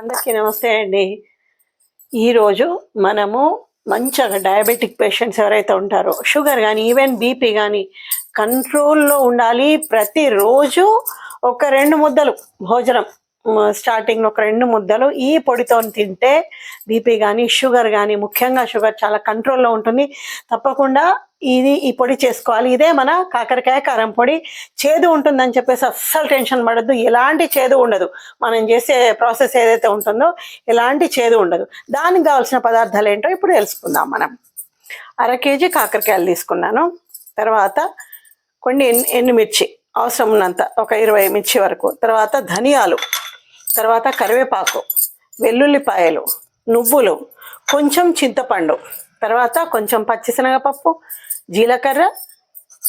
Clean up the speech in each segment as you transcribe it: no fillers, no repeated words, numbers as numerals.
అందరికీ నమస్తే అండి. ఈరోజు మనము మంచిగా డయాబెటిక్ పేషెంట్స్ ఎవరైతే ఉంటారో షుగర్ కానీ ఈవెన్ బీపీ కానీ కంట్రోల్లో ఉండాలి. ప్రతిరోజు ఒక 2 ముద్దలు భోజనం స్టార్టింగ్లో ఒక 2 ముద్దలు ఈ పొడితో తింటే బీపీ కానీ షుగర్ కానీ ముఖ్యంగా షుగర్ చాలా కంట్రోల్లో ఉంటుంది. తప్పకుండా ఈ పొడి చేసుకోవాలి. ఇదే మన కాకరకాయ కారం పొడి. చేదు ఉంటుందని చెప్పేసి అస్సలు టెన్షన్ పడద్దు. ఎలాంటి చేదు ఉండదు. మనం చేసే ప్రాసెస్ ఏదైతే ఉంటుందో ఎలాంటి చేదు ఉండదు. దానికి కావాల్సిన పదార్థాలు ఏంటో ఇప్పుడు తెలుసుకుందాం మనం. 1/2 కేజీ కాకరకాయలు తీసుకున్నాను. తర్వాత కొన్ని ఎండుమిర్చి అవసరం ఉన్నంత, ఒక 20 మిర్చి వరకు. తర్వాత ధనియాలు, తర్వాత కరివేపాకు, వెల్లుల్లిపాయలు, నువ్వులు, కొంచెం చింతపండు, తర్వాత కొంచెం పచ్చిశనగపప్పు, జీలకర్ర,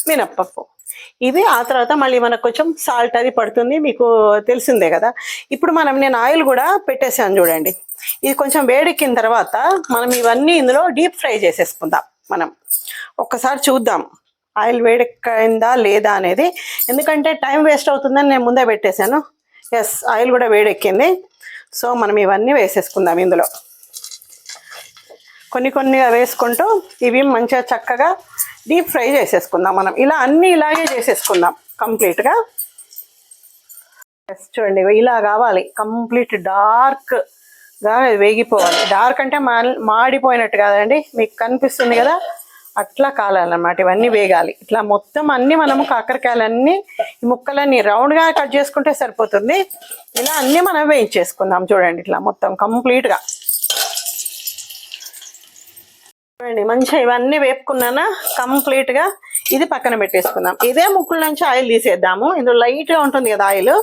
మినప్పప్పు. ఇవి ఆ తర్వాత మళ్ళీ మనకు కొంచెం సాల్ట్ అది పడుతుంది, మీకు తెలిసిందే కదా. ఇప్పుడు నేను ఆయిల్ కూడా పెట్టేసాను చూడండి. ఇది కొంచెం వేడెక్కిన తర్వాత మనం ఇవన్నీ ఇందులో డీప్ ఫ్రై చేసేసుకుందాం. మనం ఒక్కసారి చూద్దాం ఆయిల్ వేడెక్కిందా లేదా అనేది, ఎందుకంటే టైం వేస్ట్ అవుతుందని నేను ముందే పెట్టేశాను. ఎస్, ఆయిల్ కూడా వేడెక్కింది. సో మనం ఇవన్నీ వేసేసుకుందాం ఇందులో. కొన్నిగా వేసుకుంటూ ఇవి మంచిగా చక్కగా డీప్ ఫ్రై చేసేసుకుందాం. మనం అన్నీ ఇలాగే చేసేసుకుందాం కంప్లీట్గా. ఎస్, చూడండి ఇలా కావాలి, కంప్లీట్ డార్క్గా వేగిపోవాలి. డార్క్ అంటే మాడిపోయినట్టు కాదండి, మీకు కనిపిస్తుంది కదా, అట్లా కాలాలన్నమాట. ఇవన్నీ వేగాలి. ఇట్లా మొత్తం అన్నీ మనము కాకరకాయలన్నీ ఈ ముక్కలన్నీ రౌండ్గా కట్ చేసుకుంటే సరిపోతుంది. ఇలా అన్నీ మనం వేయించేసుకుందాం. చూడండి ఇట్లా మొత్తం కంప్లీట్గా. చూడండి మంచిగా ఇవన్నీ వేపుకున్నానా కంప్లీట్గా. ఇది పక్కన పెట్టేసుకుందాం. ఇదే ముక్కుల నుంచి ఆయిల్ తీసేద్దాము. ఇందులో లైట్గా ఉంటుంది కదా ఆయిల్.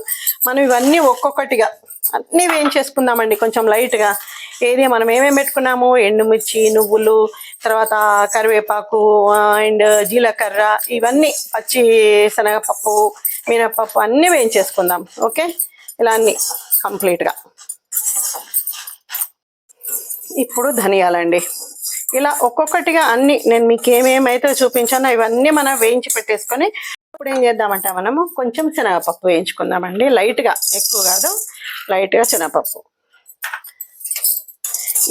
మనం ఇవన్నీ ఒక్కొక్కటిగా అన్నీ వేయించేసుకుందామండి కొంచెం లైట్గా. ఏది మనం ఏమేమి పెట్టుకున్నాము, ఎండుమిర్చి, నువ్వులు, తర్వాత కరివేపాకు అండ్ జీలకర్ర, ఇవన్నీ పచ్చి శనగపప్పు, మినపప్పు అన్నీ వేయించేసుకుందాం. ఓకే, ఇలా అన్నీ కంప్లీట్గా. ఇప్పుడు ధనియాలండి. ఇలా ఒక్కొక్కటిగా అన్నీ నేను మీకు ఏమేమైతే చూపించానో ఇవన్నీ మనం వేయించి పెట్టేసుకొని ఇప్పుడు ఏం చేద్దామంటే మనము కొంచెం శనగపప్పు వేయించుకుందామండి. లైట్గా, ఎక్కువ కాదు, లైట్గా శనగపప్పు.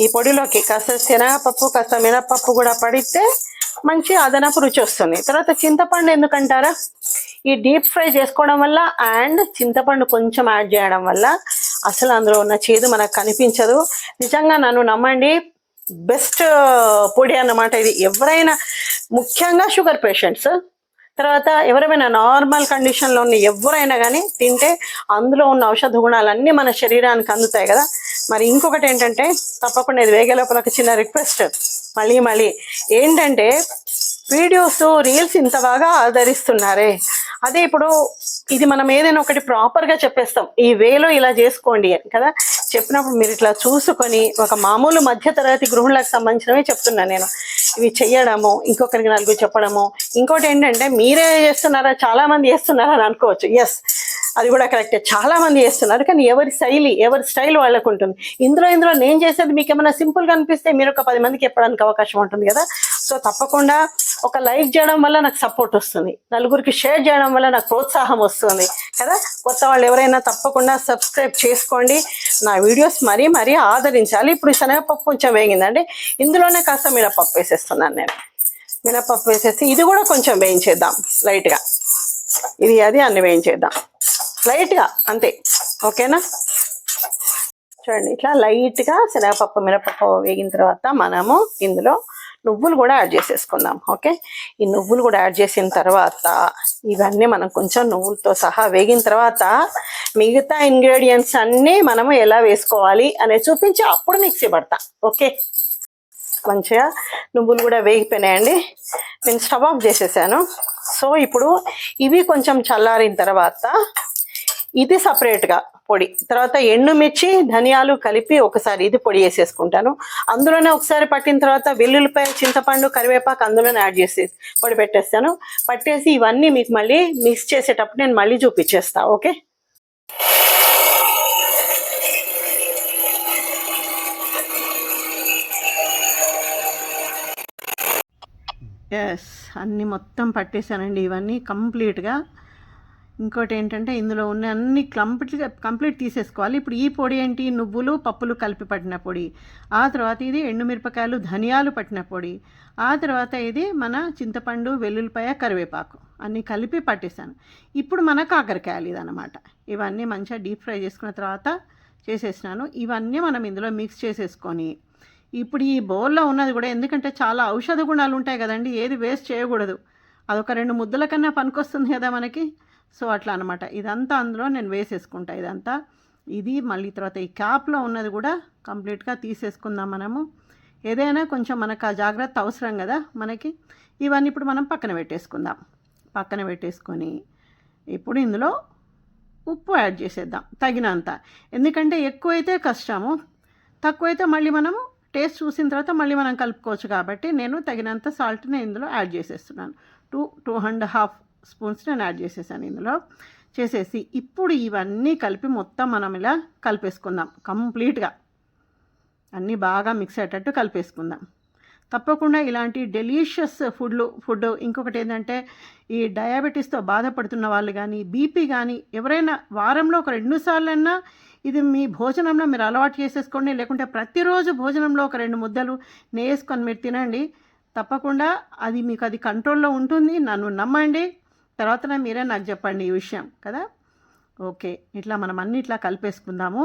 ఈ పొడిలోకి కాస్త శనగపప్పు కాస్త మినపప్పు కూడా పడితే మంచి అదనపు రుచి వస్తుంది. తర్వాత చింతపండు ఎందుకంటారా, ఈ డీప్ ఫ్రై చేసుకోవడం వల్ల అండ్ చింతపండు కొంచెం యాడ్ చేయడం వల్ల అసలు అందులో ఉన్న చేదు మనకు కనిపించదు. నిజంగా నన్ను నమ్మండి, బెస్ట్ పొడి అన్నమాట ఇది. ఎవరైనా, ముఖ్యంగా షుగర్ పేషెంట్స్, తర్వాత ఎవరైనా నార్మల్ కండిషన్లో ఉన్న ఎవరైనా కానీ తింటే అందులో ఉన్న ఔషధ గుణాలన్నీ మన శరీరానికి అందుతాయి కదా. మరి ఇంకొకటి ఏంటంటే, తప్పకుండా ఇది వేగే లోపల ఒక చిన్న రిక్వెస్ట్ మళ్ళీ ఏంటంటే, వీడియోస్ రీల్స్ ఇంత బాగా ఆదరిస్తున్నారే, అదే ఇప్పుడు ఇది మనం ఏదైనా ఒకటి ప్రాపర్గా చెప్పేస్తాం, ఈ వేలో ఇలా చేసుకోండి అని కదా చెప్పినప్పుడు మీరు ఇట్లా చూసుకొని ఒక మామూలు మధ్యతరగతి గృహిణులకు సంబంధించినవి చెప్తున్నాను నేను. ఇవి చెయ్యడము, ఇంకొకరికి నలుగురు చెప్పడము. ఇంకోటి ఏంటంటే, మీరే చేస్తున్నారా, చాలా మంది చేస్తున్నారా అని అనుకోవచ్చు. ఎస్, అది కూడా కరెక్టే, చాలా మంది చేస్తున్నారు. కానీ ఎవరి స్టైల్ వాళ్ళకు ఉంటుంది. ఇందులో నేను చేసేది మీకు ఏమైనా సింపుల్గా అనిపిస్తే మీరు ఒక 10 మందికి చెప్పడానికి అవకాశం ఉంటుంది కదా. సో తప్పకుండా ఒక లైక్ చేయడం వల్ల నాకు సపోర్ట్ వస్తుంది, నలుగురికి షేర్ చేయడం వల్ల నాకు ప్రోత్సాహం వస్తుంది కదా. కొత్త వాళ్ళు ఎవరైనా తప్పకుండా సబ్స్క్రైబ్ చేసుకోండి, నా వీడియోస్ మరీ ఆదరించాలి. ఇప్పుడు శనగపప్పు కొంచెం వేగిందండి, ఇందులోనే కాస్త మినపప్పు వేసేస్తున్నాను నేను. మినపప్పు వేసేసి ఇది కూడా కొంచెం వేయించేద్దాం లైట్గా. ఇది అది అన్ని వేయించేద్దాం లైట్గా, అంతే. ఓకేనా, చూడండి ఇట్లా లైట్గా శనగపప్పు మినపప్పు వేగిన తర్వాత మనము ఇందులో నువ్వులు కూడా యాడ్ చేసేసుకుందాం. ఓకే, ఈ నువ్వులు కూడా యాడ్ చేసిన తర్వాత ఇవన్నీ మనం కొంచెం నువ్వులతో సహా వేగిన తర్వాత మిగతా ఇంగ్రీడియంట్స్ అన్నీ మనము ఎలా వేసుకోవాలి అనేది చూపించి అప్పుడు మిక్సీ పడతా. ఓకే, మంచిగా నువ్వులు కూడా వేగిపోయినాయండి. నేను స్టవ్ ఆఫ్ చేసేసాను. సో ఇప్పుడు ఇవి కొంచెం చల్లారిన తర్వాత ఇది సపరేట్గా పొడి, తర్వాత ఎండుమిర్చి, ధనియాలు కలిపి ఒకసారి ఇది పొడి వేసేసుకుంటాను. అందులోనే ఒకసారి పట్టిన తర్వాత వెల్లుల్లిపాయ, చింతపండు, కరివేపాకు అందులోనే యాడ్ చేసి పొడి పెట్టేస్తాను. పట్టేసి ఇవన్నీ మీకు మళ్ళీ మిక్స్ చేసేటప్పుడు నేను మళ్ళీ చూపించేస్తా. ఓకే, ఎస్, అన్నీ మొత్తం పట్టేశానండి. ఇవన్నీ కంప్లీట్గా ఇంకోటి ఏంటంటే ఇందులో ఉన్న అన్ని కంప్లీట్ తీసేసుకోవాలి. ఇప్పుడు ఈ పొడి ఏంటి, నువ్వులు పప్పులు కలిపి పట్టిన పొడి, ఆ తర్వాత ఇది ఎండుమిరపకాయలు ధనియాలు పట్టిన పొడి, ఆ తర్వాత ఇది మన చింతపండు వెల్లుల్లిపాయ కరివేపాకు అన్నీ కలిపి పట్టేసాను. ఇప్పుడు మన కాకరకాయలు ఇదన్నమాట. ఇవన్నీ మంచిగా డీప్ ఫ్రై చేసుకున్న తర్వాత చేసేసినాను. ఇవన్నీ మనం ఇందులో మిక్స్ చేసేసుకొని ఇప్పుడు ఈ బౌల్లో ఉన్నది కూడా, ఎందుకంటే చాలా ఔషధ గుణాలు ఉంటాయి కదండి, ఏది వేస్ట్ చేయకూడదు. అదొక 2 ముద్దల కన్నా పనికొస్తుంది కదా మనకి. సో అట్లా అనమాట. ఇదంతా అందులో నేను వేసేసుకుంటా ఇదంతా. ఇది మళ్ళీ తర్వాత ఈ క్యాప్లో ఉన్నది కూడా కంప్లీట్గా తీసేసుకుందాం మనము. ఏదైనా కొంచెం మనకు ఆ జాగ్రత్త అవసరం కదా మనకి. ఇవన్నీ ఇప్పుడు మనం పక్కన పెట్టేసుకుందాం. పక్కన పెట్టేసుకొని ఇప్పుడు ఇందులో ఉప్పు యాడ్ చేసేద్దాం తగినంత. ఎందుకంటే ఎక్కువైతే కష్టము, తక్కువైతే మళ్ళీ మనము టేస్ట్ చూసిన తర్వాత మళ్ళీ మనం కలుపుకోవచ్చు. కాబట్టి నేను తగినంత సాల్ట్ని ఇందులో యాడ్ చేసేస్తున్నాను. 2.5 స్పూన్స్ నేను యాడ్ చేసేసాను ఇందులో. చేసేసి ఇప్పుడు ఇవన్నీ కలిపి మొత్తం మనం ఇలా కలిపేసుకుందాం. కంప్లీట్గా అన్నీ బాగా మిక్స్ అయ్యేటట్టు కలిపేసుకుందాం. తప్పకుండా ఇలాంటి డెలీషియస్ ఫుడ్ ఇంకొకటి ఏంటంటే, ఈ డయాబెటీస్తో బాధపడుతున్న వాళ్ళు కానీ, బీపీ కానీ ఎవరైనా వారంలో ఒక 2 సార్లన్నా ఇది మీ భోజనంలో మీరు అలవాటు చేసేసుకోండి. లేకుంటే ప్రతిరోజు భోజనంలో ఒక 2 ముద్దలు నేసుకొని మీరు తినండి. తప్పకుండా అది మీకు అది కంట్రోల్లో ఉంటుంది. నన్ను నమ్మండి. తర్వాత మీరే నాకు చెప్పండి ఈ విషయం కదా. ఓకే, ఇట్లా మనం అన్ని ఇట్లా కలిపేసుకుందాము.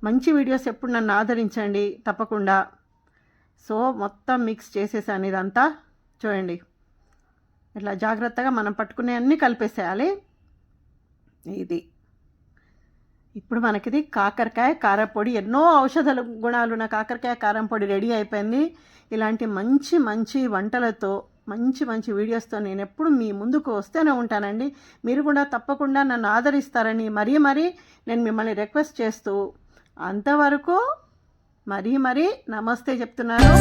మంచి వీడియోస్ ఎప్పుడు నన్ను ఆదరించండి తప్పకుండా. సో మొత్తం మిక్స్ చేసేసాను ఇదంతా. చూడండి, ఇట్లా జాగ్రత్తగా మనం పట్టుకునే అన్నీ కలిపేసేయాలి. ఇది ఇప్పుడు మనకిది కాకరకాయ కారపొడి, ఎన్నో ఔషధ గుణాలున్న కాకరకాయ కారం పొడి రెడీ అయిపోయింది. ఇలాంటి మంచి మంచి వంటలతో మంచి వీడియోస్తో నేను ఎప్పుడు మీ ముందుకు వస్తూనే ఉంటానండి. మీరు కూడా తప్పకుండా నన్ను ఆదరిస్తారని మరీ నేను మిమ్మల్ని రిక్వెస్ట్ చేస్తూ అంతవరకు మరీ నమస్తే చెప్తున్నాను.